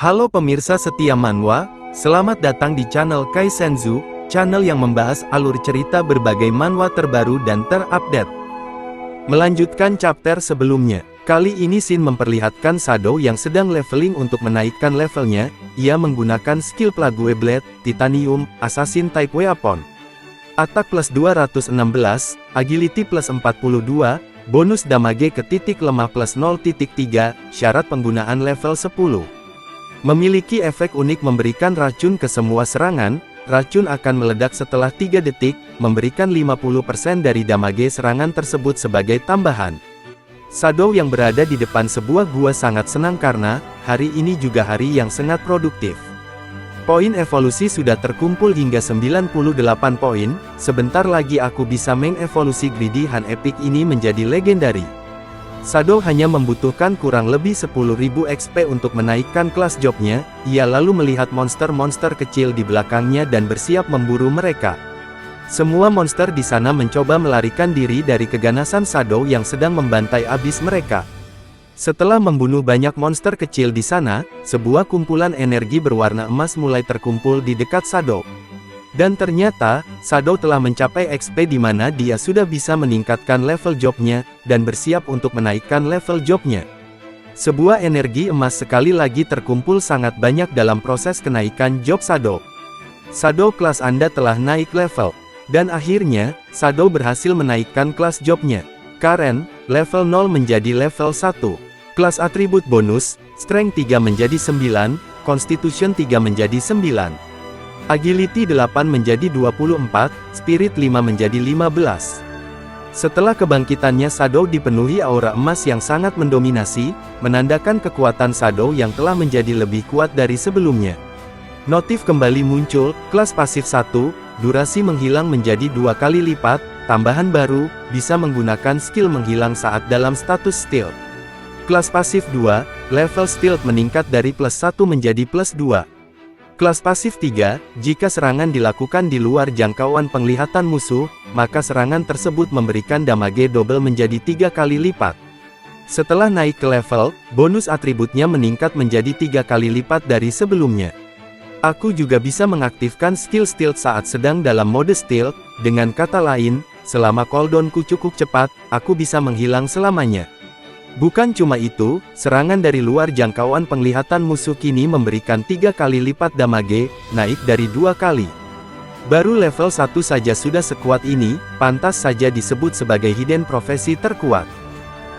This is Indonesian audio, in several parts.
Halo pemirsa setia manhwa, selamat datang di channel Kaizenzu, channel yang membahas alur cerita berbagai manhwa terbaru dan terupdate. Melanjutkan chapter sebelumnya, kali ini Shin memperlihatkan Shadow yang sedang leveling untuk menaikkan levelnya. Ia menggunakan skill Plague Blade, Titanium, Assassin Type Weapon. Attack plus 216, Agility plus 42, bonus damage ke titik lemah plus 0.3, syarat penggunaan level 10. Memiliki efek unik memberikan racun ke semua serangan. Racun akan meledak setelah 3 detik, memberikan 50% dari damage serangan tersebut sebagai tambahan. Shadow yang berada di depan sebuah gua sangat senang karena, hari ini juga hari yang sangat produktif. Poin evolusi sudah terkumpul hingga 98 poin, sebentar lagi aku bisa mengevolusi Greedy Han Epic ini menjadi legendary. Shadow hanya membutuhkan kurang lebih 10.000 XP untuk menaikkan kelas jobnya. Ia lalu melihat monster-monster kecil di belakangnya dan bersiap memburu mereka. Semua monster di sana mencoba melarikan diri dari keganasan Shadow yang sedang membantai abis mereka. Setelah membunuh banyak monster kecil di sana, sebuah kumpulan energi berwarna emas mulai terkumpul di dekat Shadow. Dan ternyata, Shadow telah mencapai XP di mana dia sudah bisa meningkatkan level jobnya, dan bersiap untuk menaikkan level jobnya. Sebuah energi emas sekali lagi terkumpul sangat banyak dalam proses kenaikan job Shadow. Shadow kelas Anda telah naik level. Dan akhirnya, Shadow berhasil menaikkan kelas jobnya. Karen, level 0 menjadi level 1. Kelas atribut bonus, Strength 3 menjadi 9, Constitution 3 menjadi 9. Agility 8 menjadi 24, Spirit 5 menjadi 15. Setelah kebangkitannya Shadow dipenuhi aura emas yang sangat mendominasi, menandakan kekuatan Shadow yang telah menjadi lebih kuat dari sebelumnya. Notif kembali muncul, kelas pasif 1, durasi menghilang menjadi 2 kali lipat, tambahan baru, bisa menggunakan skill menghilang saat dalam status stealth. Kelas pasif 2, level stealth meningkat dari plus 1 menjadi plus 2. Kelas pasif 3, jika serangan dilakukan di luar jangkauan penglihatan musuh, maka serangan tersebut memberikan damage double menjadi 3 kali lipat. Setelah naik ke level, bonus atributnya meningkat menjadi 3 kali lipat dari sebelumnya. Aku juga bisa mengaktifkan skill stealth saat sedang dalam mode stealth, dengan kata lain, selama cooldownku cukup cepat, aku bisa menghilang selamanya. Bukan cuma itu, serangan dari luar jangkauan penglihatan musuh kini memberikan 3 kali lipat damage, naik dari 2 kali. Baru level 1 saja sudah sekuat ini, pantas saja disebut sebagai hidden profesi terkuat.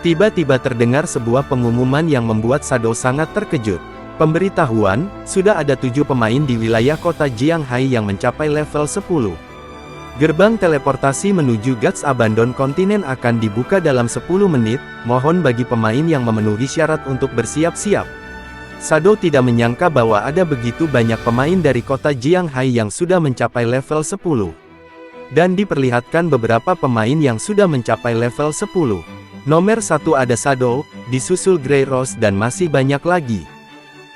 Tiba-tiba terdengar sebuah pengumuman yang membuat Shadow sangat terkejut. Pemberitahuan, sudah ada 7 pemain di wilayah kota Jianghai yang mencapai level 10. Gerbang teleportasi menuju Gods Abandon Continent akan dibuka dalam 10 menit, mohon bagi pemain yang memenuhi syarat untuk bersiap-siap. Shadow tidak menyangka bahwa ada begitu banyak pemain dari kota Jianghai yang sudah mencapai level 10. Dan diperlihatkan beberapa pemain yang sudah mencapai level 10. Nomor 1 ada Shadow, disusul Grey Rose dan masih banyak lagi.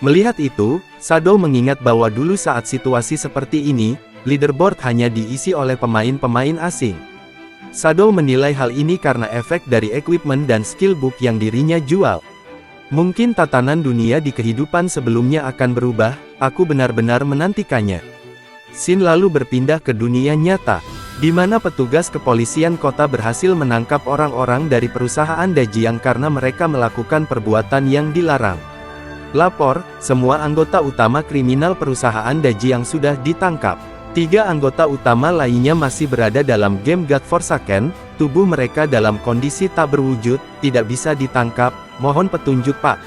Melihat itu, Shadow mengingat bahwa dulu saat situasi seperti ini, leaderboard hanya diisi oleh pemain-pemain asing. Shadow menilai hal ini karena efek dari equipment dan skill book yang dirinya jual. Mungkin tatanan dunia di kehidupan sebelumnya akan berubah, aku benar-benar menantikannya. Shin lalu berpindah ke dunia nyata, di mana petugas kepolisian kota berhasil menangkap orang-orang dari perusahaan Dajiang karena mereka melakukan perbuatan yang dilarang. Lapor, semua anggota utama kriminal perusahaan Dajiang sudah ditangkap. 3 anggota utama lainnya masih berada dalam game God Forsaken, tubuh mereka dalam kondisi tak berwujud, tidak bisa ditangkap, mohon petunjuk Pak.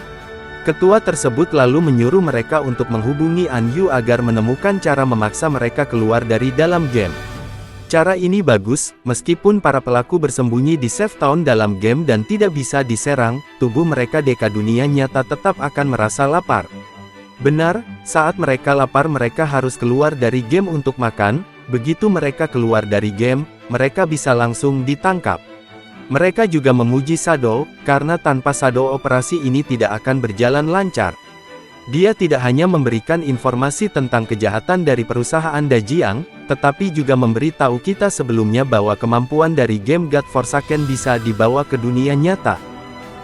Ketua tersebut lalu menyuruh mereka untuk menghubungi An Yu agar menemukan cara memaksa mereka keluar dari dalam game. Cara ini bagus, meskipun para pelaku bersembunyi di safe town dalam game dan tidak bisa diserang, tubuh mereka deka dunia nyata tetap akan merasa lapar. Benar, saat mereka lapar mereka harus keluar dari game untuk makan, begitu mereka keluar dari game, mereka bisa langsung ditangkap. Mereka juga memuji Shadow, karena tanpa Shadow operasi ini tidak akan berjalan lancar. Dia tidak hanya memberikan informasi tentang kejahatan dari perusahaan Dajiang, tetapi juga memberitahu kita sebelumnya bahwa kemampuan dari game God Forsaken bisa dibawa ke dunia nyata.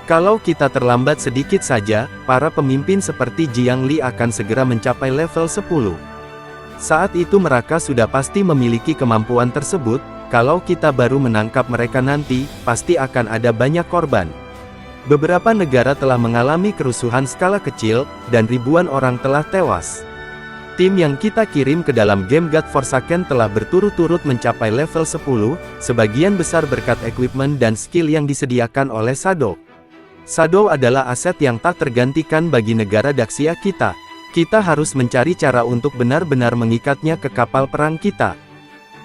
Kalau kita terlambat sedikit saja, para pemimpin seperti Jiang Li akan segera mencapai level 10. Saat itu mereka sudah pasti memiliki kemampuan tersebut. Kalau kita baru menangkap mereka nanti, pasti akan ada banyak korban. Beberapa negara telah mengalami kerusuhan skala kecil, dan ribuan orang telah tewas. Tim yang kita kirim ke dalam game God Forsaken telah berturut-turut mencapai level 10, sebagian besar berkat equipment dan skill yang disediakan oleh Shadow. Shadow adalah aset yang tak tergantikan bagi negara Daxia kita. Kita harus mencari cara untuk benar-benar mengikatnya ke kapal perang kita.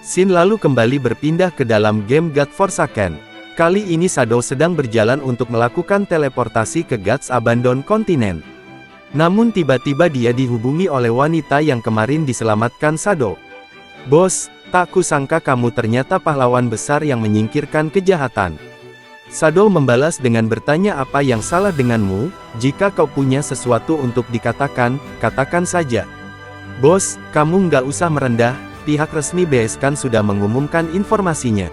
Sin lalu kembali berpindah ke dalam game God Forsaken. Kali ini Shadow sedang berjalan untuk melakukan teleportasi ke God's Abandoned Continent. Namun tiba-tiba dia dihubungi oleh wanita yang kemarin diselamatkan Shadow. "Bos, tak kusangka kamu ternyata pahlawan besar yang menyingkirkan kejahatan." Shadow membalas dengan bertanya, "Apa yang salah denganmu? Jika kau punya sesuatu untuk dikatakan, katakan saja." "Bos, kamu nggak usah merendah, pihak resmi BSkan sudah mengumumkan informasinya.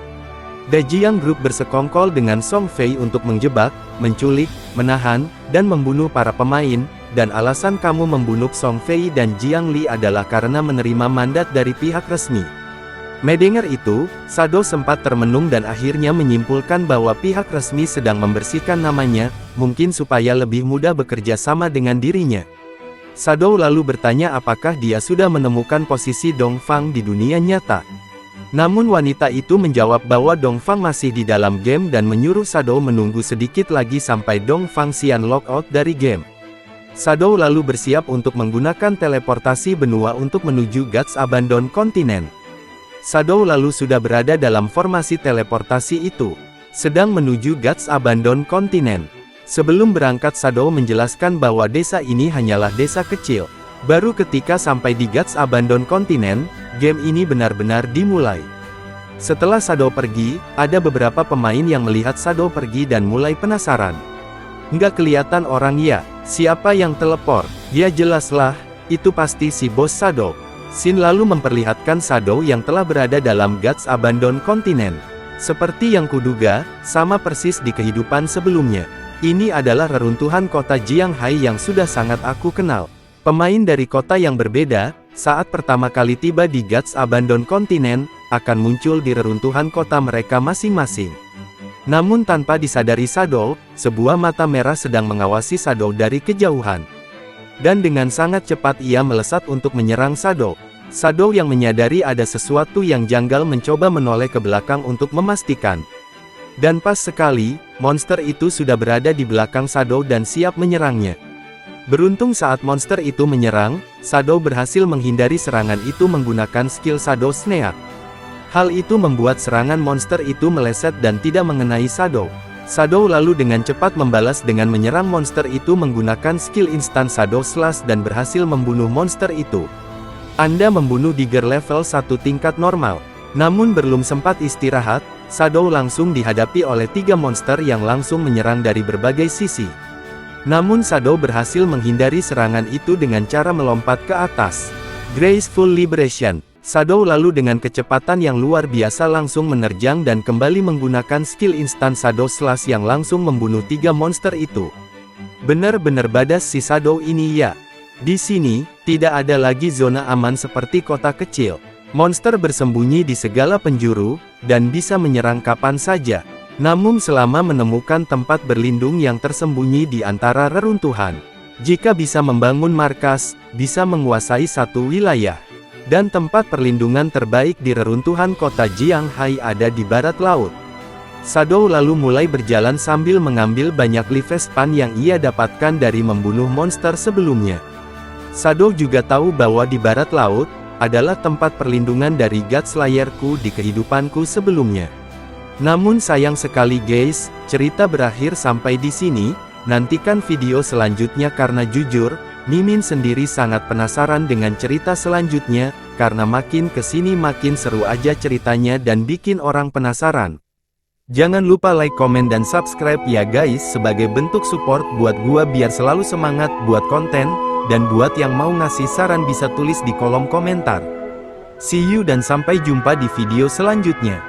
Dajiang Group bersekongkol dengan Song Fei untuk menjebak, menculik, menahan, dan membunuh para pemain, dan alasan kamu membunuh Song Fei dan Jiang Li adalah karena menerima mandat dari pihak resmi." Mendengar itu, Shadow sempat termenung dan akhirnya menyimpulkan bahwa pihak resmi sedang membersihkan namanya, mungkin supaya lebih mudah bekerja sama dengan dirinya. Shadow lalu bertanya apakah dia sudah menemukan posisi Dongfang di dunia nyata. Namun wanita itu menjawab bahwa Dongfang masih di dalam game dan menyuruh Shadow menunggu sedikit lagi sampai Dongfang Xian lockout dari game. Shadow lalu bersiap untuk menggunakan teleportasi benua untuk menuju God's Abandoned Continent. Shadow lalu sudah berada dalam formasi teleportasi itu, sedang menuju God's Abandoned Continent. Sebelum berangkat Shadow menjelaskan bahwa desa ini hanyalah desa kecil. Baru ketika sampai di God's Abandoned Continent, game ini benar-benar dimulai. Setelah Shadow pergi, ada beberapa pemain yang melihat Shadow pergi dan mulai penasaran. "Nggak kelihatan orang ya? Siapa yang teleport?" "Ya jelaslah, itu pasti si bos Shadow." Sin lalu memperlihatkan Shadow yang telah berada dalam God's Abandoned Continent. Seperti yang kuduga, sama persis di kehidupan sebelumnya. Ini adalah reruntuhan kota Jianghai yang sudah sangat aku kenal. Pemain dari kota yang berbeda, saat pertama kali tiba di God's Abandoned Continent, akan muncul di reruntuhan kota mereka masing-masing. Namun tanpa disadari Shadow, sebuah mata merah sedang mengawasi Shadow dari kejauhan. Dan dengan sangat cepat ia melesat untuk menyerang Shadow. Shadow yang menyadari ada sesuatu yang janggal mencoba menoleh ke belakang untuk memastikan. Dan pas sekali, monster itu sudah berada di belakang Shadow dan siap menyerangnya. Beruntung saat monster itu menyerang, Shadow berhasil menghindari serangan itu menggunakan skill Shadow Sneak. Hal itu membuat serangan monster itu meleset dan tidak mengenai Shadow. Shadow lalu dengan cepat membalas dengan menyerang monster itu menggunakan skill instan Shadow Slash dan berhasil membunuh monster itu. Anda membunuh Digger level 1 tingkat normal. Namun belum sempat istirahat, Shadow langsung dihadapi oleh 3 monster yang langsung menyerang dari berbagai sisi. Namun Shadow berhasil menghindari serangan itu dengan cara melompat ke atas. Graceful Liberation. Shadow lalu dengan kecepatan yang luar biasa langsung menerjang dan kembali menggunakan skill instan Shadow Slash yang langsung membunuh 3 monster itu. Benar-benar badas si Shadow ini ya. Di sini, tidak ada lagi zona aman seperti kota kecil. Monster bersembunyi di segala penjuru, dan bisa menyerang kapan saja. Namun selama menemukan tempat berlindung yang tersembunyi di antara reruntuhan. Jika bisa membangun markas, bisa menguasai satu wilayah. Dan tempat perlindungan terbaik di reruntuhan kota Jianghai ada di barat laut. Shadow lalu mulai berjalan sambil mengambil banyak Lifespan yang ia dapatkan dari membunuh monster sebelumnya. Shadow juga tahu bahwa di barat laut, adalah tempat perlindungan dari God Slayerku di kehidupanku sebelumnya. Namun sayang sekali guys, cerita berakhir sampai di sini. Nantikan video selanjutnya karena jujur, Mimin sendiri sangat penasaran dengan cerita selanjutnya, karena makin kesini makin seru aja ceritanya dan bikin orang penasaran. Jangan lupa like, komen, dan subscribe ya guys sebagai bentuk support buat gua biar selalu semangat buat konten, dan buat yang mau ngasih saran bisa tulis di kolom komentar. See you dan sampai jumpa di video selanjutnya.